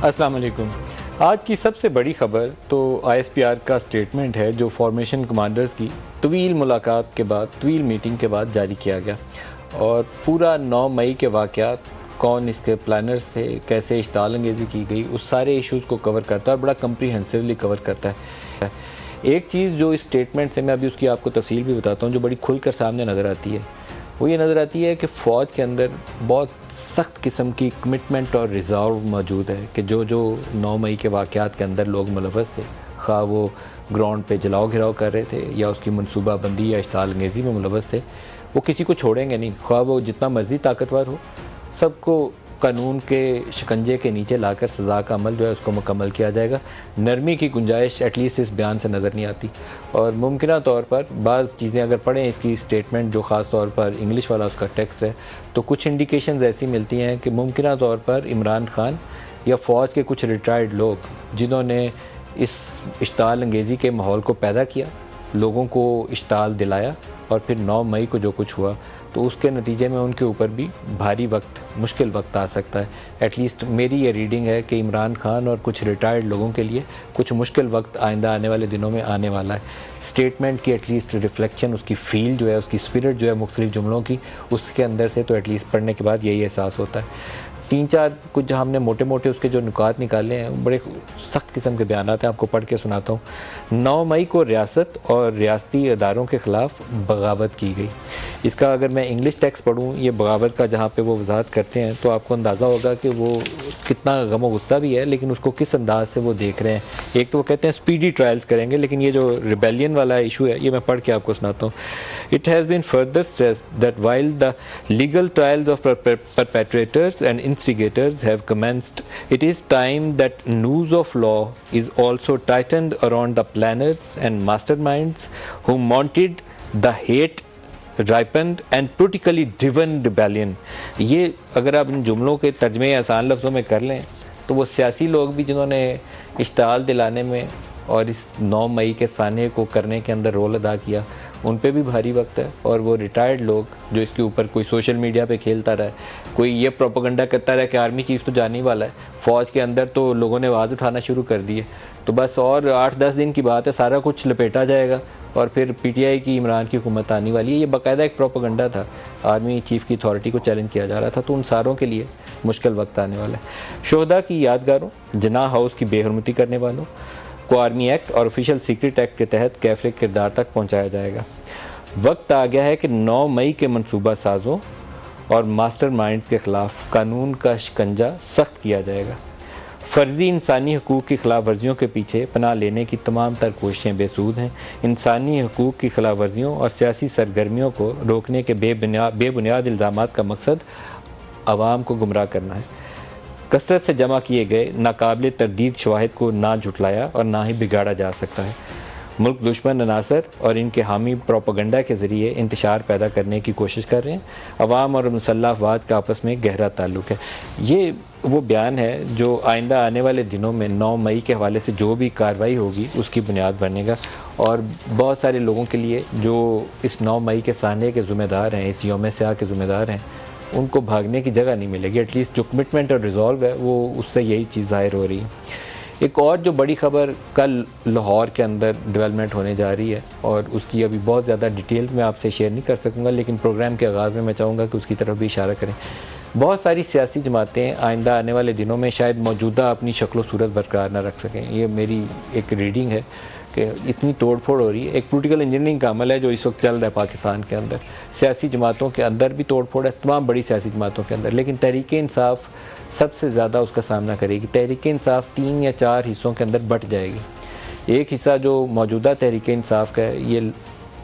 अस्सलाम वालेकुम। आज की सबसे बड़ी खबर तो ISPR का स्टेटमेंट है जो फॉर्मेशन कमांडर्स की तवील मुलाकात के बाद, तवील मीटिंग के बाद जारी किया गया, और पूरा 9 मई के वाक़यात, कौन इसके प्लानर्स थे, कैसे इश्ताल अंगेज़ी की गई, उस सारे इश्यूज़ को कवर करता है और बड़ा कम्प्रीहेंसिवली कवर करता है। एक चीज़ जो इस स्टेटमेंट से, मैं अभी उसकी आपको तफसील भी बताता हूँ, जो बड़ी खुल कर सामने नज़र आती है, वो ये नज़र आती है कि फ़ौज के अंदर बहुत सख्त किस्म की कमिटमेंट और रिज़ॉल्व मौजूद है कि जो 9 मई के वाक़यात के अंदर लोग मुलव्वस थे, खा वो ग्राउंड पे जलाओ घिराव कर रहे थे या उसकी मनसूबाबंदी या इश्ताल अंगेज़ी में मुलव्वस थे, वो किसी को छोड़ेंगे नहीं, खा वो जितना मर्ज़ी ताकतवर हो, सबको कानून के शिकंजे के नीचे लाकर सज़ा का अमल जो है उसको मुकम्मल किया जाएगा। नरमी की गुंजाइश एटलीस्ट इस बयान से नज़र नहीं आती, और मुमकिन तौर पर बाज़ चीज़ें अगर पढ़ें इसकी स्टेटमेंट, जो ख़ास तौर पर इंग्लिश वाला उसका टेक्स्ट है, तो कुछ इंडिकेशंस ऐसी मिलती हैं कि मुमकिन तौर पर इमरान खान या फ़ौज के कुछ रिटायर्ड लोग जिन्होंने इस इश्ताल अंगेज़ी के माहौल को पैदा किया, लोगों को इश्ताल दिलाया, और फिर 9 मई को जो कुछ हुआ तो उसके नतीजे में उनके ऊपर भी भारी वक्त, मुश्किल वक्त आ सकता है। एटलीस्ट मेरी ये रीडिंग है कि इमरान खान और कुछ रिटायर्ड लोगों के लिए कुछ मुश्किल वक्त आइंदा आने वाले दिनों में आने वाला है। स्टेटमेंट की एटलीस्ट रिफ्लेक्शन, उसकी फील जो है, उसकी स्पिरिट जो है मुख्तलिफ जुमलों की, उसके अंदर से तो एटलीस्ट पढ़ने के बाद यही एहसास होता है। 3-4 कुछ जो हमने मोटे मोटे उसके जो नुकात निकाले हैं, बड़े सख्त किस्म के बयान हैं, आपको पढ़ के सुनाता हूँ। 9 मई को रियासत और रियासती इदारों के ख़िलाफ़ बगावत की गई। इसका अगर मैं इंग्लिश टेक्स्ट पढ़ूँ, ये बगावत का जहाँ पे वो वजाहत करते हैं, तो आपको अंदाज़ा होगा कि वो कितना गम और गुस्सा भी है, लेकिन उसको किस अंदाज से वो देख रहे हैं। एक तो वो कहते हैं स्पीडी ट्रायल्स करेंगे, लेकिन ये जो रिबेलियन वाला इशू है, ये मैं पढ़ के आपको सुनाता हूँ। It has been further stressed that while the legal trials of perpetrators and instigators have commenced, it is time that noose of law is also tightened around the planners and masterminds who mounted the hate ripened and politically driven rebellion। ये अगर आप इन जुमलों के तर्जमे आसान लफ्ज़ों में कर लें तो वो सियासी लोग भी जिन्होंने इश्ताल दिलाने में और इस 9 मई के साने को करने के अंदर रोल अदा किया, उन पे भी भारी वक्त है। और वो रिटायर्ड लोग जो इसके ऊपर कोई सोशल मीडिया पे खेलता रहा है, कोई ये प्रोपेगेंडा करता रहा कि आर्मी चीफ तो जाने ही वाला है, फ़ौज के अंदर तो लोगों ने आवाज़ उठाना शुरू कर दी है, तो बस और 8-10 दिन की बात है, सारा कुछ लपेटा जाएगा और फिर PTI की इमरान की हुकूमत आने वाली है। ये बाकायदा एक प्रोपेगेंडा था, आर्मी चीफ की अथॉरिटी को चैलेंज किया जा रहा था, तो उन सारों के लिए मुश्किल वक्त आने वाला है। शोहदा की यादगारों, जिन्ना हाउस की बेहरमती करने वालों को आर्मी एक्ट और ऑफिशियल सीक्रेट एक्ट के तहत कैफरे किरदार तक पहुँचाया जाएगा। वक्त आ गया है कि 9 मई के मनसूबा साजों और मास्टरमाइंड्स के ख़िलाफ़ कानून का शिकंजा सख्त किया जाएगा। फ़र्ज़ी इंसानी हकूक़ की खिलाफ वर्जियों के पीछे पनाह लेने की तमाम तर कोशिशें बेसूद हैं। इंसानी हकूक़ की खिलाफ वर्जियों और सियासी सरगर्मियों को रोकने के बेबुनियाद इल्ज़ामात का मकसद आवाम को गुमराह करना है। कसरत से जमा किए गए नाकाबिल तरदीद शवाहिद को ना झुटलाया और ना ही बिगाड़ा जा सकता है। मुल्क दुश्मन अनासर और इनके हामी प्रोपेगेंडा के ज़रिए इंतशार पैदा करने की कोशिश कर रहे हैं। अवाम और मुसल्लह अफवाज का आपस में गहरा ताल्लुक़ है। ये वो बयान है जो आइंदा आने वाले दिनों में 9 मई के हवाले से जो भी कार्रवाई होगी उसकी बुनियाद बनेगा, और बहुत सारे लोगों के लिए जो इस 9 मई के साने के ज़िम्मेदार हैं, इस यौम स्याह के ज़िम्मेदार हैं, उनको भागने की जगह नहीं मिलेगी। एटलीस्ट जो कमिटमेंट और रिजॉल्व है वो उससे यही चीज़ ज़ाहिर हो रही है। एक और जो बड़ी ख़बर कल लाहौर के अंदर डेवलपमेंट होने जा रही है, और उसकी अभी बहुत ज़्यादा डिटेल्स में आपसे शेयर नहीं कर सकूँगा, लेकिन प्रोग्राम के आगाज़ में मैं चाहूँगा कि उसकी तरफ भी इशारा करें। बहुत सारी सियासी जमातें आइंदा आने वाले दिनों में शायद मौजूदा अपनी शक्ल सूरत बरकरार ना रख सकें। ये मेरी एक रीडिंग है कि इतनी तोड़ फोड़ हो रही है। एक पॉलिटिकल इंजीनियरिंग का अमल है जो इस वक्त चल रहा है पाकिस्तान के अंदर। सियासी जमातों के अंदर भी तोड़ फोड़ है, तमाम बड़ी सियासी जमातों के अंदर, लेकिन तहरीक इंसाफ सबसे ज़्यादा उसका सामना करेगी। तहरीक इंसाफ 3 या 4 हिस्सों के अंदर बट जाएगी। एक हिस्सा जो मौजूदा तहरीक इंसाफ का है, ये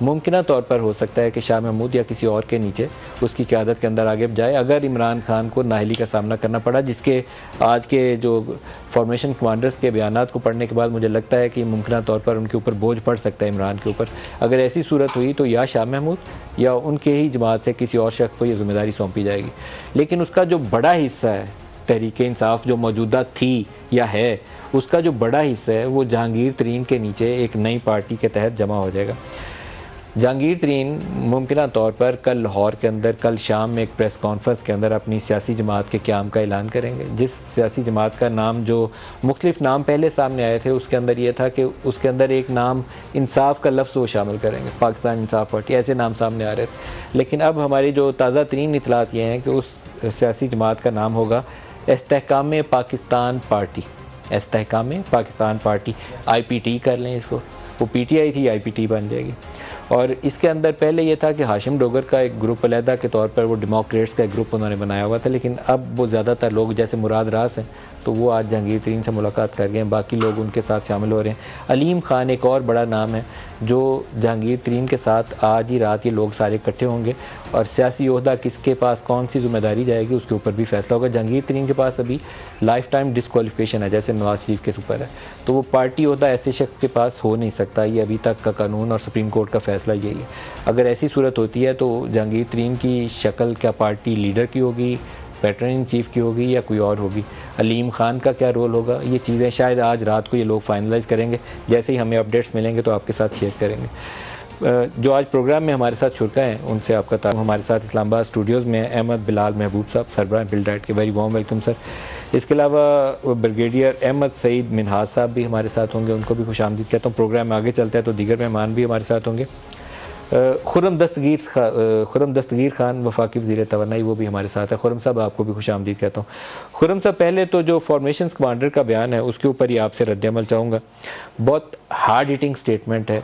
मुमकिन तौर पर हो सकता है कि शाह महमूद या किसी और के नीचे उसकी क़यादत के अंदर आगे जाए, अगर इमरान खान को नाअहली का सामना करना पड़ा, जिसके आज के जो फॉर्मेशन कमांडर्स के बयानात को पढ़ने के बाद मुझे लगता है कि मुमकिन तौर पर उनके ऊपर बोझ पड़ सकता है इमरान के ऊपर। अगर ऐसी सूरत हुई तो या शाह महमूद या उनके ही जमात से किसी और शख्स को ये ज़िम्मेदारी सौंपी जाएगी। लेकिन उसका जो बड़ा हिस्सा है तहरीक इंसाफ जो मौजूदा थी या है, उसका जो बड़ा हिस्सा है वो जहांगीर तरीन के नीचे एक नई पार्टी के तहत जमा हो जाएगा। जहांगीर तरीन मुमकिन तौर पर कल लाहौर के अंदर कल शाम में एक प्रेस कॉन्फ्रेंस के अंदर अपनी सियासी जमात के क़याम का ऐलान करेंगे। जिस सियासी जमात का नाम, जो मुख्तलिफ नाम पहले सामने आए थे, उसके अंदर ये था कि उसके अंदर एक नाम इंसाफ का लफ्ज़ वो शामिल करेंगे, पाकिस्तान इंसाफ पार्टी, ऐसे नाम सामने आ रहे थे। लेकिन अब हमारी जो ताज़ा तरीन इतलात ये हैं कि उस सियासी जमात का नाम होगा Istehkam Pakistan party. Istehkam Pakistan party, IPT कर लें इसको, वो PTI थी, IPT बन जाएगी। और इसके अंदर पहले ये था कि हाशिम डोगर का एक ग्रुप अलहदा के तौर पर वो डेमोक्रेट्स का एक ग्रुप उन्होंने बनाया हुआ था, लेकिन अब वो ज़्यादातर लोग जैसे मुराद रास हैं तो वो आज जहांगीर तरीन से मुलाकात कर गए हैं, बाकी लोग उनके साथ शामिल हो रहे हैं। अलीम खान एक और बड़ा नाम है जो जहांगीर तरीन के साथ आज ही रात ये लोग सारे इकट्ठे होंगे और सियासी ओहदा किसके पास कौन सी जिम्मेदारी जाएगी उसके ऊपर भी फैसला होगा। जहांगीर तरीन के पास अभी लाइफ टाइम डिस्क्वालिफिकेशन है जैसे नवाज शरीफ के ऊपर है, तो वो पार्टी ओहदा ऐसे शख्स के पास हो नहीं सकता। ये अभी तक का कानून और सुप्रीम कोर्ट का फैसला यही है। अगर ऐसी सूरत होती है तो जहांगीर तरीन की शक्ल क्या पार्टी लीडर की होगी, पैटर्न इन चीफ की होगी या कोई और होगी, अलीम खान का क्या रोल होगा, ये चीज़ें शायद आज रात को ये लोग फाइनलाइज़ करेंगे। जैसे ही हमें अपडेट्स मिलेंगे तो आपके साथ शेयर करेंगे। जो आज प्रोग्राम में हमारे साथ शुरका हैं उनसे आपका ताल्लुक, हमारे साथ इस्लामाबाद स्टूडियोज़ में अहमद बिलाल महबूब साहब, सरबराह बिल्डाइट के, वेरी वार्म वेलकम सर। इसके अलावा ब्रिगेडियर अहमद सईद मिनहाज साहब भी हमारे साथ होंगे, उनको भी खुश आमदीद कहता हूँ। प्रोग्राम में आगे चलता है तो दीगर मेहमान भी हमारे साथ होंगे। खुर्रम दस्तगीर खान वफाकी वज़ीर तवानाई वो भी हमारे साथ है। खुर्रम साहब आपको भी खुश आमदीद कहता हूँ। खुर्रम साहब, पहले तो जो फॉर्मेशन कमांडर का बयान है उसके ऊपर ही आपसे रद्द-ए-अमल चाहूँगा। बहुत हार्ड हिटिंग स्टेटमेंट है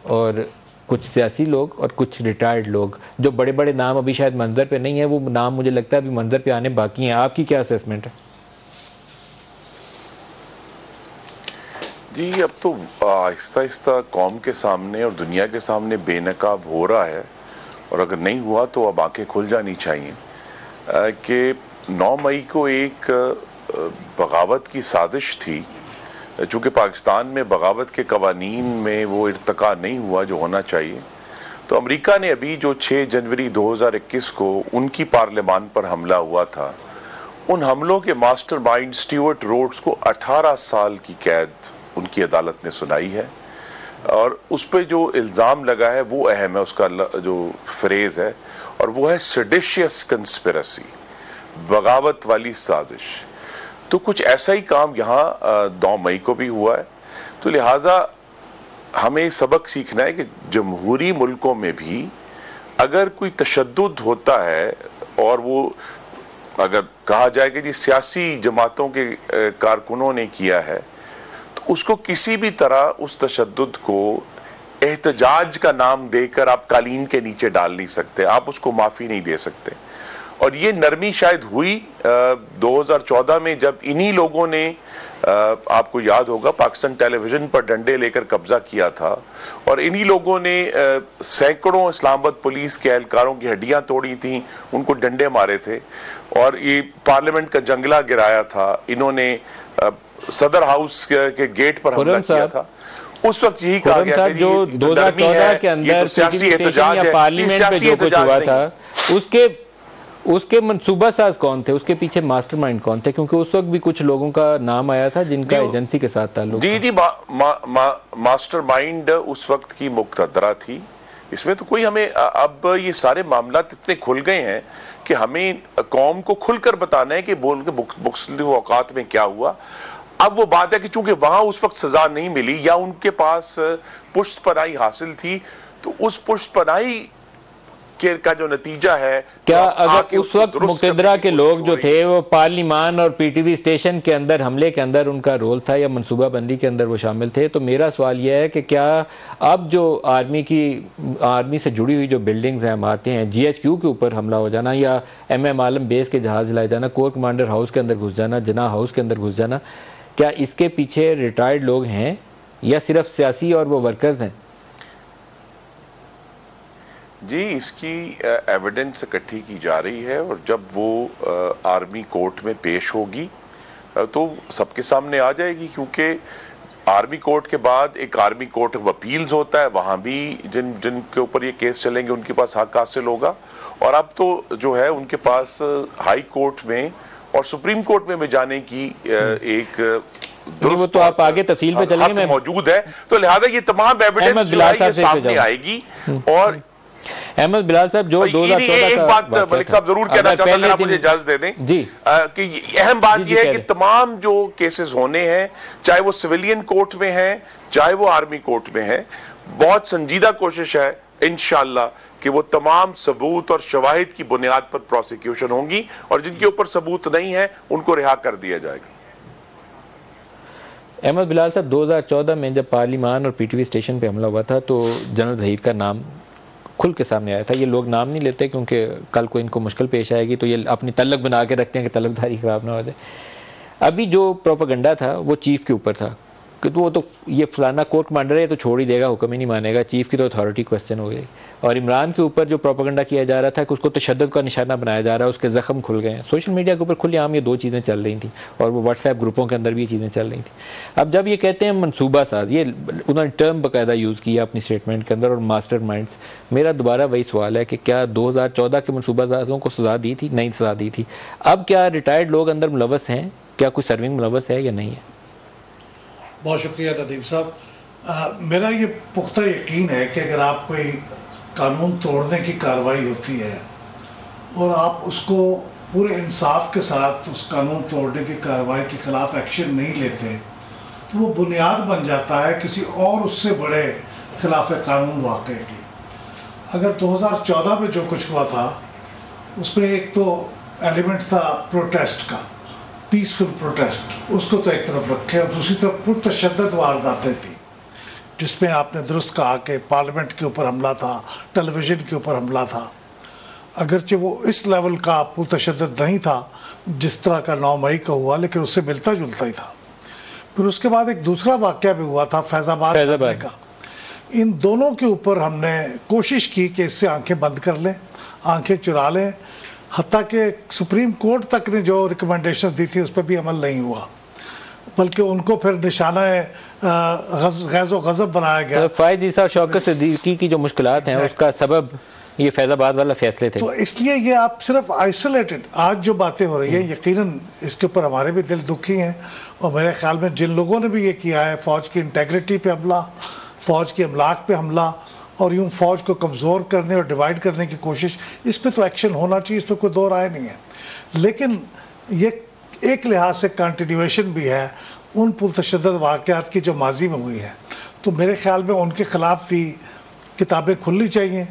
और कुछ सियासी लोग और कुछ रिटायर्ड लोग, जो बड़े बड़े नाम अभी शायद मंजर पे नहीं है, वो नाम मुझे लगता है अभी मंजर पे आने बाकी हैं। आपकी क्या असेसमेंट है? जी, अब तो आहिस्ता आहिस्ता कौम के सामने और दुनिया के सामने बेनकाब हो रहा है, और अगर नहीं हुआ तो अब आंखें खुल जानी चाहिए कि 9 मई को एक बगावत की साजिश थी। चूँकि पाकिस्तान में बगावत के कवानीन में वो इर्तका नहीं हुआ जो होना चाहिए, तो अमेरिका ने अभी जो 6 जनवरी 2021 को उनकी पार्लियामान पर हमला हुआ था, उन हमलों के मास्टरमाइंड स्टीवर्ट रोड्स को 18 साल की कैद उनकी अदालत ने सुनाई है। और उस पर जो इल्ज़ाम लगा है वो अहम है, उसका जो फ्रेज़ है, और वो है सेडिशियस कंस्पिरेसी, बगावत वाली साजिश। तो कुछ ऐसा ही काम यहाँ 9 मई को भी हुआ है। तो लिहाजा हमें सबक सीखना है कि जमहूरी मुल्कों में भी अगर कोई तशद्दुद होता है और वो अगर कहा जाए कि जी सियासी जमातों के कारकुनों ने किया है, तो उसको किसी भी तरह उस तशद्दुद को एहतजाज का नाम देकर आप कालीन के नीचे डाल नहीं सकते, आप उसको माफ़ी नहीं दे सकते। और ये नरमी शायद हुई 2014 में जब इन्हीं लोगों ने आपको याद होगा पाकिस्तान टेलीविज़न पर डंडे लेकर कब्जा किया था, और इन्हीं लोगों ने सैकड़ों इस्लामाबाद पुलिस के एहलकारों की हड्डियां तोड़ी थी, उनको डंडे मारे थे, और ये पार्लियामेंट का जंगला गिराया था। इन्होंने सदर हाउस के गेट पर हमला किया था। उस वक्त यही कहा गया कि जो 2014 के अंदर सियासी एहतजाज है, पार्लियामेंट में जो कुछ हुआ था उसके मंसूबा साज कौन थे, उसके पीछे मास्टरमाइंड कौन थे? क्योंकि उस वक्त भी कुछ लोगों का नाम आया था जिनका एजेंसी के साथ ताल्लुक था। जी, मास्टरमाइंड उस वक्त की मुक्तदरा थी। इसमें तो कोई हमें अब ये सारे मामला इतने खुल गए हैं कि हमें कौम को खुलकर बताना है कि बोल के मुख्तलिफ औकात में क्या हुआ। अब वो बात है कि चूंकि वहां उस वक्त सजा नहीं मिली या उनके पास पुष्ट पनाही हासिल थी, तो उस पुष्ट पनाही का जो नतीजा है, क्या अगर उस वक्त मुक़तदरा के लोग जो थे वो पार्लियामान और PTV स्टेशन के अंदर हमले के अंदर उनका रोल था या मनसूबा बंदी के अंदर वो शामिल थे, तो मेरा सवाल यह है कि क्या अब जो आर्मी से जुड़ी हुई जो बिल्डिंग्स हैं, आते हैं, GHQ के ऊपर हमला हो जाना या MM आलम बेस के जहाज लाए जाना, कोर कमांडर हाउस के अंदर घुस जाना, जना हाउस के अंदर घुस जाना, क्या इसके पीछे रिटायर्ड लोग हैं या सिर्फ सियासी और वो वर्कर्स हैं? जी, इसकी एविडेंस इकट्ठी की जा रही है, और जब वो आर्मी कोर्ट में पेश होगी तो सबके सामने आ जाएगी। क्योंकि आर्मी कोर्ट के बाद एक आर्मी कोर्ट ऑफ अपील्स होता है, वहाँ भी जिनके ऊपर ये केस चलेंगे उनके पास हक हासिल होगा। और अब तो जो है उनके पास हाई कोर्ट में और सुप्रीम कोर्ट में भी जाने की एक वो तो आप आगे तफसील पे चलेंगे, मौजूद है, तो लिहाजा ये तमाम एविडेंस जो है ये सामने आएगी। और अहमद बिलाल साहब जो 2014 एक बात मलिक साहब जरूर कहना चाहता हूं, अगर आप मुझे इजाजत दे दें जी, कि अहम बात यह है कि तमाम जो केसेस होने हैं, चाहे वो सिविलियन कोर्ट में हैं, चाहे वो आर्मी कोर्ट में है, बहुत संजीदा कोशिश है इंशाअल्लाह कि वो तमाम सबूत और शवाहिद की बुनियाद पर प्रोसिक्यूशन होंगी, और जिनके ऊपर सबूत नहीं है उनको रिहा कर दिया जाएगा। अहमद बिलाल साहब 2014 में जब पार्लिमान और पीटीवी स्टेशन पे हमला हुआ था तो जनरल ज़हीर का नाम खुल के सामने आया था। ये लोग नाम नहीं लेते क्योंकि कल को इनको मुश्किल पेश आएगी तो ये अपनी तलक बना के रखते हैं कि तलकदारी खराब ना हो जाए। अभी जो प्रोपेगेंडा था वो चीफ के ऊपर था कि वो तो ये फलाना कोर्ट कमांडर है तो छोड़ ही देगा, हुक्म ही नहीं मानेगा, चीफ की तो अथॉरिटी क्वेश्चन हो गई। और इमरान के ऊपर जो प्रोपेगेंडा किया जा रहा था कि उसको तशद्दुद का निशाना बनाया जा रहा है, उसके जख्म खुल गए हैं। सोशल मीडिया के ऊपर खुलेआम ये दो चीज़ें चल रही थी और वो व्हाट्सएप ग्रुपों के अंदर भी ये चीज़ें चल रही थी। अब जब ये कहते हैं मनसूबा साज, ये उन्होंने टर्म बाकायदा यूज़ किया अपनी स्टेटमेंट के अंदर, और मास्टर माइंड्स, मेरा दोबारा वही सवाल है कि क्या 2014 के मनसूबा साजों को सज़ा दी थी? नहीं सज़ा दी थी। अब क्या रिटायर्ड लोग अंदर मुलव्वस हैं? क्या कोई सर्विंग मुलव्वस है या नहीं है? बहुत शुक्रिया नदीम साहब। मेरा ये पुख्ता यकीन है कि अगर आप कोई कानून तोड़ने की कार्रवाई होती है और आप उसको पूरे इंसाफ के साथ उस कानून तोड़ने की कार्रवाई के ख़िलाफ़ एक्शन नहीं लेते तो वो बुनियाद बन जाता है किसी और उससे बड़े खिलाफ कानून वाक़े की। अगर 2014 में जो कुछ हुआ था उसमें एक तो एलिमेंट था प्रोटेस्ट का, पीसफुल प्रोटेस्ट, उसको तो एक तरफ रखे, और दूसरी तरफ पुरतशद्दद वारदातें थी जिसमें आपने दुरुस्त कहा कि पार्लियामेंट के ऊपर हमला था, टेलीविज़न के ऊपर हमला था। अगरचे वो इस लेवल का पुरतशद्दद नहीं था जिस तरह का 9 मई का हुआ, लेकिन उससे मिलता जुलता ही था। फिर उसके बाद एक दूसरा वाक़या भी हुआ था फैज़ाबाद का। इन दोनों के ऊपर हमने कोशिश की कि इससे आंखें बंद कर लें, आंखें चुरा लें, हत्ता कि सुप्रीम कोर्ट तक ने जो रिकमेंडेशन दी थी उस पर भी अमल नहीं हुआ, बल्कि उनको फिर निशाना गैज़ो गज़ब बनाया गया। फ़ायज़ ईसा शौकत सिद्दीकी की जो मुश्किलात हैं उसका सबब ये फैज़ाबाद वाला फैसले थे। तो इसलिए ये आप सिर्फ आइसोलेटेड आज जो बातें हो रही है, यकीनन इसके ऊपर हमारे भी दिल दुखी हैं, और मेरे ख्याल में जिन लोगों ने भी ये किया है, फ़ौज की इंटेग्रिटी पे हमला, फ़ौज के अमलाक पे हमला, और यूँ फ़ौज को कमज़ोर करने और डिवाइड करने की कोशिश, इस पर तो एक्शन होना चाहिए, इस पर कोई दो राय नहीं है। लेकिन ये एक लिहाज से कंटिन्यूएशन भी है उन पुरतशद्दद वाक़यात की जो माजी में हुई है। तो मेरे ख्याल में उनके ख़िलाफ़ भी किताबें खुलनी चाहिए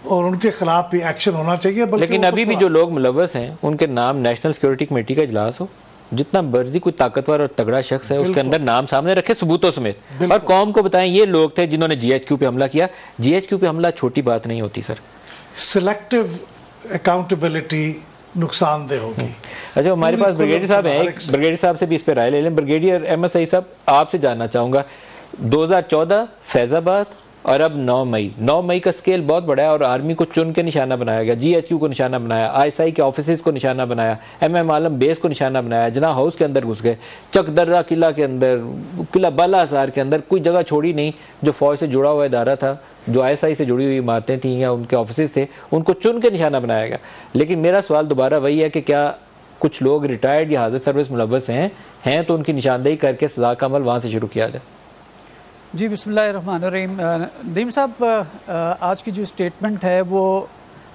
और उनके ख़िलाफ़ भी एक्शन होना चाहिए। लेकिन अभी भी जो लोग मुलव्वस हैं उनके नाम नेशनल सिक्योरिटी कमेटी का इजलास हो, जितना मर्जी कोई ताकतवर और तगड़ा शख्स है उसके अंदर नाम सामने रखे सबूतों समेत, और कौम को बताएं ये लोग थे जिन्होंने जीएचक्यू पे हमला किया। जीएचक्यू पे हमला छोटी बात नहीं होती सर। सिलेक्टिव अकाउंटेबिलिटी नुकसानदेह होगी। अच्छा, हमारे पास ब्रिगेडियर साहब हैं, ब्रिगेडियर साहब से भी इस पर राय ले लें। ब्रिगेडियर अहमद सईद साहब, आपसे जानना चाहूँगा 2014 फैज़ाबाद और अब 9 मई का स्केल बहुत बड़ा है और आर्मी को चुन के निशाना बनाया गया, जीएचक्यू को निशाना बनाया, आईएसआई के ऑफिसेज को निशाना बनाया, एमएम आलम बेस को निशाना बनाया, जना हाउस के अंदर घुस गए, चकदर्रा किला के अंदर, किला बाला हज़ार के अंदर, कोई जगह छोड़ी नहीं जो फौज से जुड़ा हुआ इदारा था, जो आईएसआई से जुड़ी हुई इमारतें थी या उनके ऑफिसेज थे, उनको चुन के निशाना बनाया गया। लेकिन मेरा सवाल दोबारा वही है कि क्या कुछ लोग रिटायर्ड या हाजिर सर्विस मुलव्वस हैं तो उनकी निशानदेही करके सज़ा का अमल वहाँ से शुरू किया जाए? जी बिस्मिल्लाहिर्रहमानिर्रहीम। नदीम साहब, आज की जो स्टेटमेंट है वो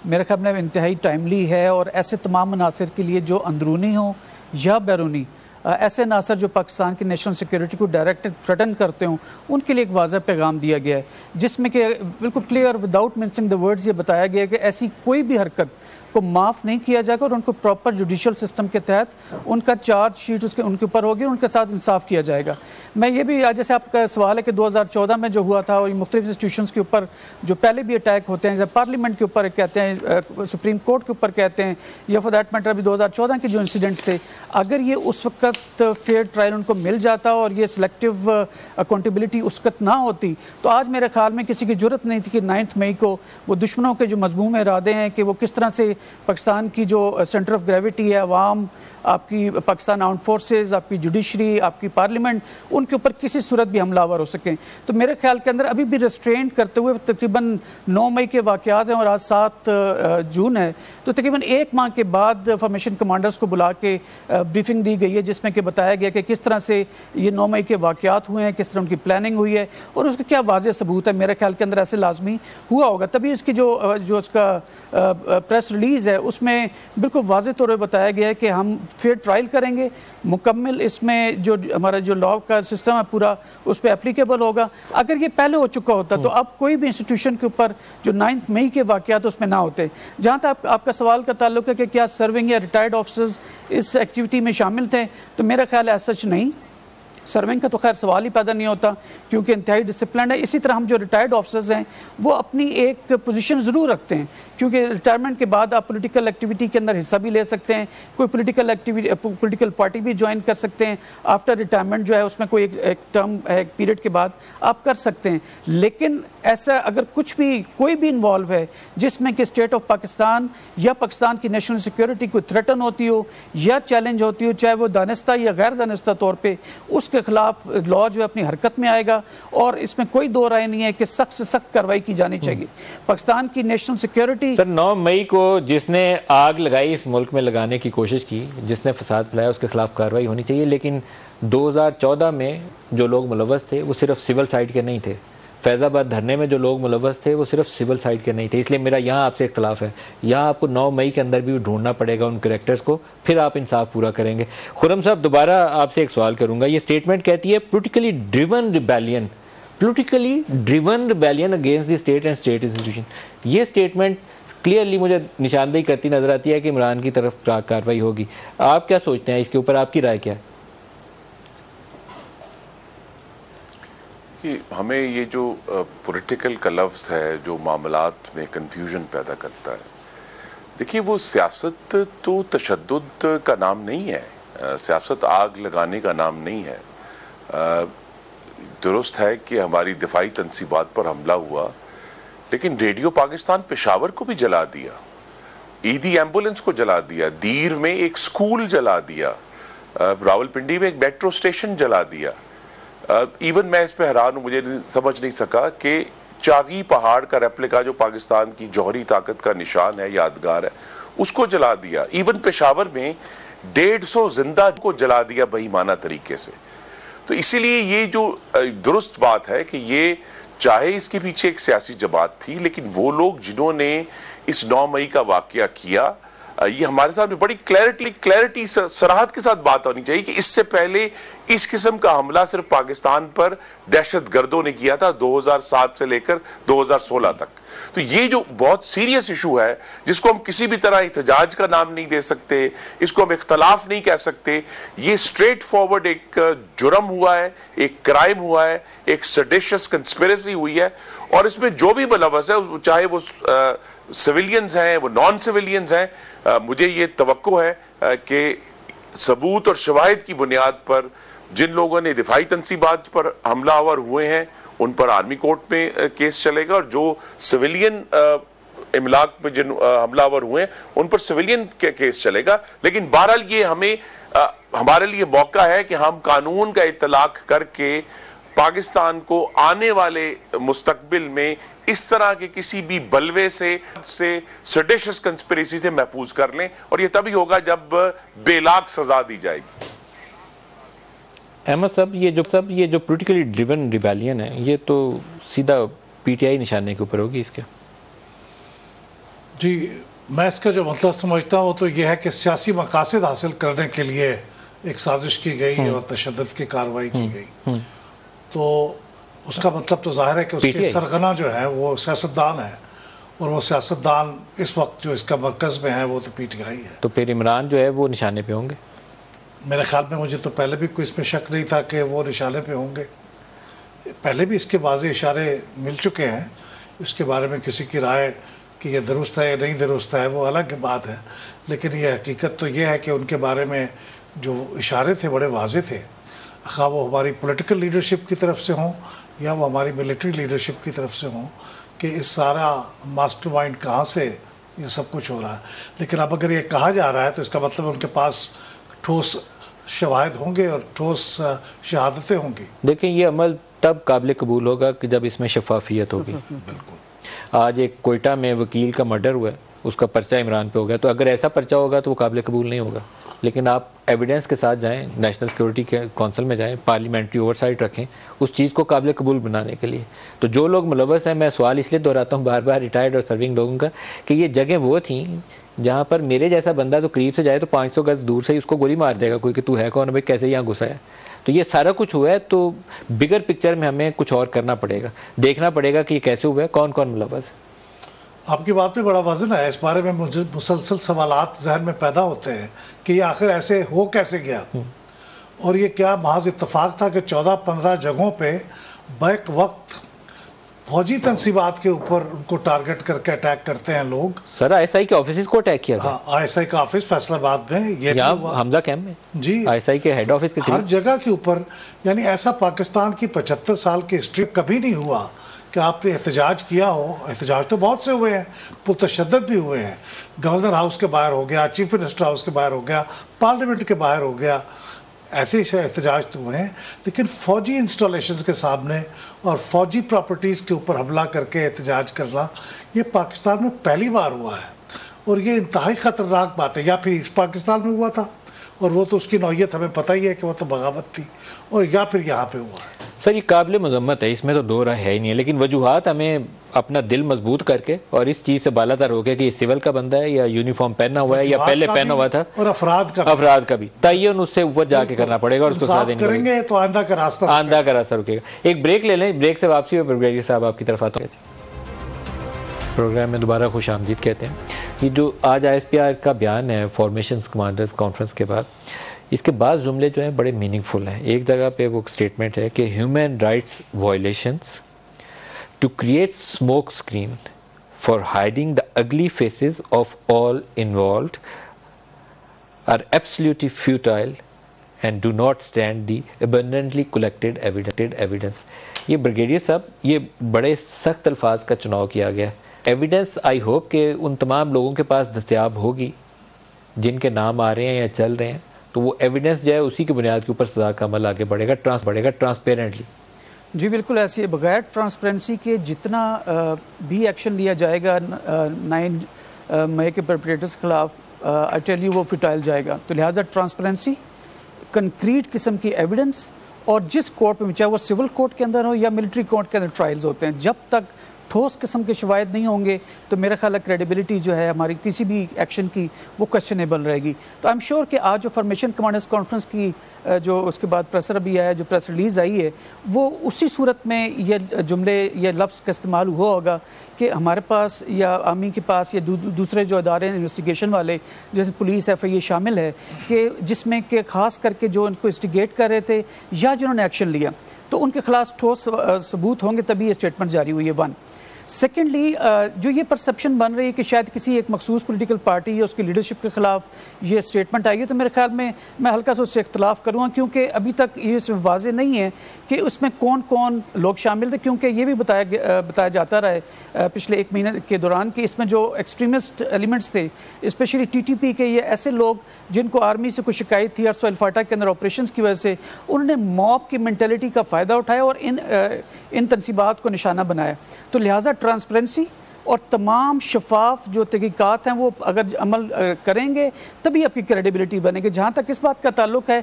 मेरे ख्याल में इंतहाई टाइमली है, और ऐसे तमाम मनासिर के लिए जो अंदरूनी हों या बैरूनी, ऐसे अनासर जो पाकिस्तान की नेशनल सिक्योरिटी को डायरेक्ट थ्रेटन करते हों, उनके लिए एक वाज़ह पैगाम दिया गया है जिसमें कि बिल्कुल clear without mentioning the words ये बताया गया है कि ऐसी कोई भी हरकत को माफ़ नहीं किया जाएगा और उनको प्रॉपर जुडिशल सिस्टम के तहत उनका चार्ज शीट उनके ऊपर होगी, उनके साथ इंसाफ किया जाएगा। मैं ये भी, जैसे आपका सवाल है कि 2014 में जो हुआ था और मुख्तलिफ इंस्टीट्यूशंस के ऊपर जो पहले भी अटैक होते हैं, जैसे पार्लियामेंट के ऊपर कहते हैं, सुप्रीम कोर्ट के ऊपर कहते हैं, या फॉर दैट मैटर अभी 2014 के जो इंसिडेंट्स थे, अगर ये उस वक्त फेयर ट्रायल उनको मिल जाता और ये सिलेक्टिव अकाउंटेबिलिटी उस वक्त ना होती तो आज मेरे ख्याल में किसी की जरूरत नहीं थी कि 9 मई को वो दुश्मनों के जो मजमूम इरादे हैं कि वो किस तरह से पाकिस्तान की जो सेंटर ऑफ ग्रेविटी है, अवाम, आपकी पाकिस्तान आर्म्ड फोर्सेस, आपकी जुडिशरी, आपकी पार्लियामेंट, उनके ऊपर किसी सूरत भी हमलावर हो सकें। तो मेरे ख्याल के अंदर अभी भी रेस्ट्रेंट करते हुए तकरीबन 9 मई के वाक़यात हैं और आज 7 जून है, तो तकरीबन 1 माह के बाद फॉर्मेशन कमांडर्स को बुला के ब्रीफिंग दी गई है, जिसमें कि बताया गया कि किस तरह से ये 9 मई के वाक़यात हुए हैं, किस तरह उनकी प्लानिंग हुई है और उसका क्या वाज़ेह सबूत है। मेरे ख्याल के अंदर ऐसे लाजमी हुआ होगा, तभी इसकी जो उसका प्रेस रिलीज़ है उसमें बिल्कुल वाज़ेह तौर पर बताया गया है कि हम फेयर ट्रायल करेंगे, मुकम्मल इसमें जो हमारा जो लॉ का सिस्टम है पूरा उस पर एप्लीकेबल होगा। अगर ये पहले हो चुका होता तो अब कोई भी इंस्टीट्यूशन के ऊपर जो 9 मई के वाक़यात उसमें ना होते। जहाँ तक आपका सवाल का ताल्लुक है कि क्या सर्विंग या रिटायर्ड ऑफिसर्स इस एक्टिविटी में शामिल थे, तो मेरा ख्याल है सच नहीं, सर्विंग का तो खैर सवाल ही पैदा नहीं होता क्योंकि इंतहाई डिसिप्लिन है। इसी तरह हम जो रिटायर्ड ऑफिसर्स हैं वो अपनी एक पोजीशन ज़रूर रखते हैं, क्योंकि रिटायरमेंट के बाद आप पॉलिटिकल एक्टिविटी के अंदर हिस्सा भी ले सकते हैं, कोई पॉलिटिकल पार्टी भी ज्वाइन कर सकते हैं। आफ्टर रिटायरमेंट जो है उसमें कोई एक टर्म एक पीरियड के बाद आप कर सकते हैं। लेकिन ऐसा अगर कुछ भी कोई भी इन्वॉल्व है जिसमें कि स्टेट ऑफ पाकिस्तान या पाकिस्तान की नेशनल सिक्योरिटी को थ्रेटन होती हो या चैलेंज होती हो, चाहे वो दानिस्ता या गैर दानिस्ता तौर पर, उसके खिलाफ लॉ जो है अपनी हरकत में आएगा और इसमें कोई दो राय नहीं है कि सख्त से सख्त कार्रवाई की जानी चाहिए। पाकिस्तान की नेशनल सिक्योरिटी सर 9 मई को जिसने आग लगाई इस मुल्क में लगाने की कोशिश की, जिसने फसाद फैलाया, उसके खिलाफ कार्रवाई होनी चाहिए। लेकिन 2014 में जो लोग मुलव्वस थे वो सिर्फ सिविल साइड के नहीं थे। फैज़ाबाद धरने में जो लोग मुलव्वस थे वो सिर्फ सिविल साइड के नहीं थे। इसलिए मेरा यहाँ आपसे इख्तलाफ है, यहाँ आपको 9 मई के अंदर भी ढूंढना पड़ेगा उन कैरेक्टर्स को, फिर आप इंसाफ पूरा करेंगे। खुर्रम साहब दोबारा आपसे एक सवाल करूँगा। ये स्टेटमेंट कहती है politically driven rebellion against the state and state institution. ये स्टेटमेंट क्लियरली मुझे निशानदेही करती नजर आती है कि इमरान की तरफ कार्रवाई होगी। आप क्या सोचते हैं इसके ऊपर, आपकी राय क्या है? कि हमें ये जो पॉलिटिकल का लफ्ज़ है जो मामलात में कन्फ्यूजन पैदा करता है, देखिए वो सियासत तो तशद्दुद का नाम नहीं है, सियासत आग लगाने का नाम नहीं है। दुरुस्त है कि हमारी दिफाई तनसीबात पर हमला हुआ, लेकिन रेडियो पाकिस्तान पेशावर को भी जला दिया, ईदी एम्बुलेंस को जला दिया, दीर में एक स्कूल जला दिया, रावलपिंडी में एक मेट्रो स्टेशन जला दिया। इवन मैं इस पे हैरान हूँ, मुझे समझ नहीं सका कि चागी पहाड़ का रेप्लिका जो पाकिस्तान की जौहरी ताकत का निशान है, यादगार है, उसको जला दिया। इवन पेशावर में 150 जिंदा को जला दिया बेईमाना तरीके से। तो इसीलिए ये जो दुरुस्त बात है कि ये चाहे इसके पीछे एक सियासी जमात थी, लेकिन वो लोग जिन्होंने इस 9 मई का वाकया किया, ये हमारे सामने बड़ी क्लैरिटी सराहत के साथ बात होनी चाहिए कि इससे पहले इस किस्म का हमला सिर्फ पाकिस्तान पर दहशतगर्दों ने किया था 2007 से लेकर 2016 तक। तो ये जो बहुत सीरियस इशू है, जिसको हम किसी भी तरह इhtजाज का नाम नहीं दे सकते, इसको हम इख्तलाफ नहीं कह सकते, ये स्ट्रेट फॉरवर्ड एक जुर्म हुआ है, एक क्राइम हुआ है, एक सेडिशियस कंस्पिरेसी हुई है। और इसमें जो भी मुलव्वस है, चाहे वो सिविलियंस हैं, वो नॉन सिविलियंस हैं, मुझे ये तवक्को है कि सबूत और शवाहिद की बुनियाद पर जिन लोगों ने दिफाई तनसीबात पर हमलावर हुए हैं उन पर आर्मी कोर्ट में केस चलेगा, और जो सिविलियन इमलाक पे जिन हमलावर हुए हैं उन पर सिविलियन केस चलेगा। लेकिन बहरहाल ये हमारे लिए मौका है कि हम कानून का इतलाक करके पाकिस्तान को आने वाले मुस्तकबिल में इस तरह के किसी भी बलवे से सेडिशियस कंस्पिरेसी से महफूज कर लें, और ये तभी होगा जब बेलाग सजा दी जाएगी। अहमद साहब, ये जो पोलिटिकली ड्रिवन रिबेलियन है, ये तो सीधा पीटीआई निशाने के ऊपर होगी इसके। जी, मैं इसका जो मतलब समझता हूँ तो यह है कि सियासी मकासद हासिल करने के लिए एक साजिश की गई और तशद्दुद की कार्रवाई की गई, तो उसका मतलब तो जाहिर है कि उसके सरगना जो है वो सियासतदान है, और वो सियासतदान इस वक्त जो इसका मरकज़ में है वो तो पीटीआई है। तो फिर इमरान जो है वो निशाने पे होंगे? मेरे ख्याल में, मुझे तो पहले भी कोई इसमें शक नहीं था कि वो निशाने पे होंगे। पहले भी इसके वाज़ेह इशारे मिल चुके हैं, इसके बारे में किसी की राय कि ये दुरुस्त है या नहीं दुरुस्त है वो अलग बात है, लेकिन ये हकीकत तो ये है कि उनके बारे में जो इशारे थे बड़े वाज़ेह थे, खा वो हमारी पॉलिटिकल लीडरशिप की तरफ से हों या वो हमारी मिलिट्री लीडरशिप की तरफ से हों, कि इस सारा मास्टरमाइंड कहाँ से ये सब कुछ हो रहा है। लेकिन अब अगर ये कहा जा रहा है तो इसका मतलब उनके पास ठोस शवाहिद होंगे और ठोस शहादतें होंगी। देखें, ये अमल तब काबिल कबूल होगा कि जब इसमें शफाफियत होगी। बिल्कुल। आज एक कोयटा में वकील का मर्डर हुआ है, उसका पर्चा इमरान पे हो गया, तो अगर ऐसा पर्चा होगा तो वो काबिल कबूल नहीं होगा। लेकिन आप एविडेंस के साथ जाएं, नेशनल सिक्योरिटी के कौंसिल में जाएं, पार्लियामेंट्री ओवरसाइट रखें उस चीज़ को काबिल कबूल बनाने के लिए। तो जो लोग मुलव्वस हैं, मैं सवाल इसलिए दोहराता हूँ बार बार रिटायर्ड और सर्विंग लोगों का, कि ये जगह वो थी जहाँ पर मेरे जैसा बंदा तो करीब से जाए तो 500 गज दूर से ही उसको गोली मार देगा कोई, कि तू है कौन भाई, कैसे यहाँ घुसा है। तो ये सारा कुछ हुआ है, तो बिगर पिक्चर में हमें कुछ और करना पड़ेगा, देखना पड़ेगा कि ये कैसे हुआ है, कौन कौन मुलव्वस है। आपकी बात में बड़ा वजन है। इस बारे में मुझे मुसलसल सवालात जहन में पैदा होते हैं कि ये आखिर ऐसे हो कैसे गया, और ये क्या महज इत्तेफाक था कि 14-15 जगहों पे बैक वक्त फौजी तनसीबात के ऊपर उनको टारगेट करके अटैक करते हैं लोग। सर ISI के ऑफिस को अटैक किया था। हाँ, ISI का ऑफिस फैसलाबाद में, ये हमजा कैंप में जी, ISI के हेड ऑफिस के हर जगह के ऊपर। यानी ऐसा पाकिस्तान की 75 साल की हिस्ट्री कभी नहीं हुआ कि आपने एहतजाज किया हो। एहतजाज तो बहुत से हुए हैं, पुरतशद्दद भी हुए हैं। गवर्नर हाउस के बाहर हो गया, चीफ मिनिस्टर हाउस के बाहर हो गया, पार्लियामेंट के बाहर हो गया, ऐसे ही एहतजाज तो हुए हैं। लेकिन फ़ौजी इंस्टॉलेशंस के सामने और फ़ौजी प्रॉपर्टीज़ के ऊपर हमला करके एहतजाज करना, ये पाकिस्तान में पहली बार हुआ है, और ये इंतहाई ख़तरनाक बात है। या फिर इस पाकिस्तान में हुआ था, और वो तो उसकी नौयत हमें पता ही है कि वो तो बगावत थी, और या फिर यहाँ पे हुआ है। सर ये काबिल मजम्मत है, इसमें तो दो राय है ही नहीं है, लेकिन वजूहात हमें अपना दिल मजबूत करके और इस चीज़ से बालातर हो गया कि ये सिविल का बंदा है या यूनिफॉर्म पहना हुआ है या पहले पहना हुआ था, और अफराद का भी तयन उससे ऊपर जाके करना पड़ेगा, और उसको साथ देनी करेंगे तो आंधा का रास्ता रुकेगा। एक ब्रेक ले लें, ब्रेक से वापसी में ब्रिगेडियर साहब आपकी तरफ आता हूँ। प्रोग्राम में दोबारा खुश आमदीद कहते हैं। ये जो आज ISPR का बयान है फॉर्मेशन कमांडर्स कॉन्फ्रेंस के बाद, इसके बाद जुमले जो हैं बड़े मीनिंगफुल हैं। एक जगह पे वो स्टेटमेंट है कि human rights violations to create smoke screen for hiding the ugly faces of all involved are absolutely futile and do not stand the abundantly collected evidence. ये ब्रिगेडियर साहब, ये बड़े सख्त अल्फाज का चुनाव किया गया। एविडेंस आई होप कि उन तमाम लोगों के पास दस्तयाब होगी जिनके नाम आ रहे हैं या चल रहे हैं, तो वो एविडेंस जो है उसी की बुनियाद के ऊपर सज़ा का अमल आगे बढ़ेगा ट्रांसपेरेंटली। जी बिल्कुल ऐसी है। बगैर ट्रांसपेरेंसी के जितना भी एक्शन लिया जाएगा 9 मई के परपेट्रेटर्स के खिलाफ, आई टेल यू वो फिटाइल जाएगा। तो लिहाजा ट्रांसपेरेंसी, कंक्रीट किस्म की एविडेंस, और जिस कोर्ट में, चाहे वो सिविल कोर्ट के अंदर हो या मिलिट्री कोर्ट के अंदर ट्रायल्स होते हैं, जब तक ठोस किस्म के शवाहिद नहीं होंगे तो मेरा ख्याल है क्रेडिबिलिटी जो है हमारी किसी भी एक्शन की वो क्वेश्चनेबल रहेगी। तो आई एम श्योर कि आज जो फॉर्मेशन कमांडर्स कॉन्फ्रेंस की जो उसके बाद प्रेसर अभी आया, जो प्रेस रिलीज़ आई है, वो उसी सूरत में ये जुमले, ये लफ्ज़ का इस्तेमाल हुआ होगा कि हमारे पास या आर्मी के पास या दूसरे जो अदारे इन्वेस्टिगेशन वाले जैसे पुलिस FIA शामिल है, कि जिसमें कि ख़ास करके जो उनको इंस्टिगेट कर रहे थे या जिन्होंने एक्शन लिया, तो उनके खिलाफ ठोस सबूत होंगे तभी ये स्टेटमेंट जारी हुई है। 1 सेकेंडली, जो ये परसेप्शन बन रही है कि शायद किसी एक मखसूस पॉलिटिकल पार्टी या उसकी लीडरशिप के खिलाफ ये स्टेटमेंट आई है, तो मेरे ख्याल में मैं हल्का सा उससे इख्तलाफ करूँगा, क्योंकि अभी तक ये वाज़े नहीं है कि उसमें कौन कौन लोग शामिल थे। क्योंकि ये भी बताया जाता रहा है पिछले 1 महीने के दौरान कि इसमें जो एक्सट्रीमिस्ट एलिमेंट्स थे, स्पेशली TTP के, ये ऐसे लोग जिनको आर्मी से कुछ शिकायत थी अर्सो अल्फाटा के अंदर ऑपरेशंस की वजह से, उन्होंने मॉब की मेंटेलिटी का फ़ायदा उठाया और इन तनसीबात को निशाना बनाया। तो लिहाजा ट्रांसपेरेंसी और तमाम शफाफ जो तहकीकात हैं वो अगर अमल करेंगे तभी आपकी क्रेडिबिलिटी बनेगी। जहाँ तक इस बात का ताल्लुक है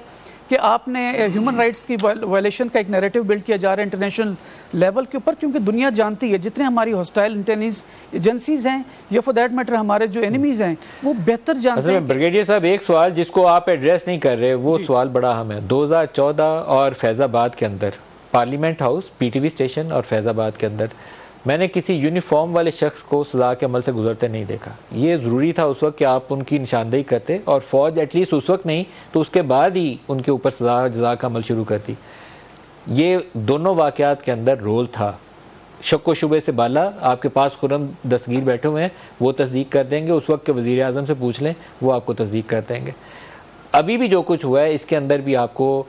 कि आपने ह्यूमन राइट्स की वायलेशन का एक नैरेटिव बिल्ड किया जा रहा है इंटरनेशनल लेवल के ऊपर, क्योंकि दुनिया जानती है जितने हमारी हॉस्टाइल इंटेलिजेंस एजेंसीज हैं या फॉर दैट मैटर हमारे जो एनिमीज़ हैं वो बेहतर जानते हैं। ब्रिगेडियर साहब, एक सवाल जिसको आप एड्रेस नहीं कर रहे, वो सवाल बड़ा अहम है। 2014 और फैज़ाबाद के अंदर पार्लियामेंट हाउस, PTV स्टेशन और फैज़ाबाद के अंदर मैंने किसी यूनिफॉर्म वाले शख्स को सज़ा के अमल से गुजरते नहीं देखा। ये ज़रूरी था उस वक्त कि आप उनकी निशानदेही करते, और फ़ौज एटलीस्ट उस वक्त नहीं तो उसके बाद ही उनके ऊपर सज़ा का अमल शुरू करती। ये दोनों वाक़यात के अंदर रोल था। शक व शुबे से बाला, आपके पास खुरम दस्तगीर बैठे हुए हैं, वो तस्दीक कर देंगे। उस वक्त के वज़ीर आज़म से पूछ लें, वो आपको तस्दीक कर देंगे। अभी भी जो कुछ हुआ है इसके अंदर भी आपको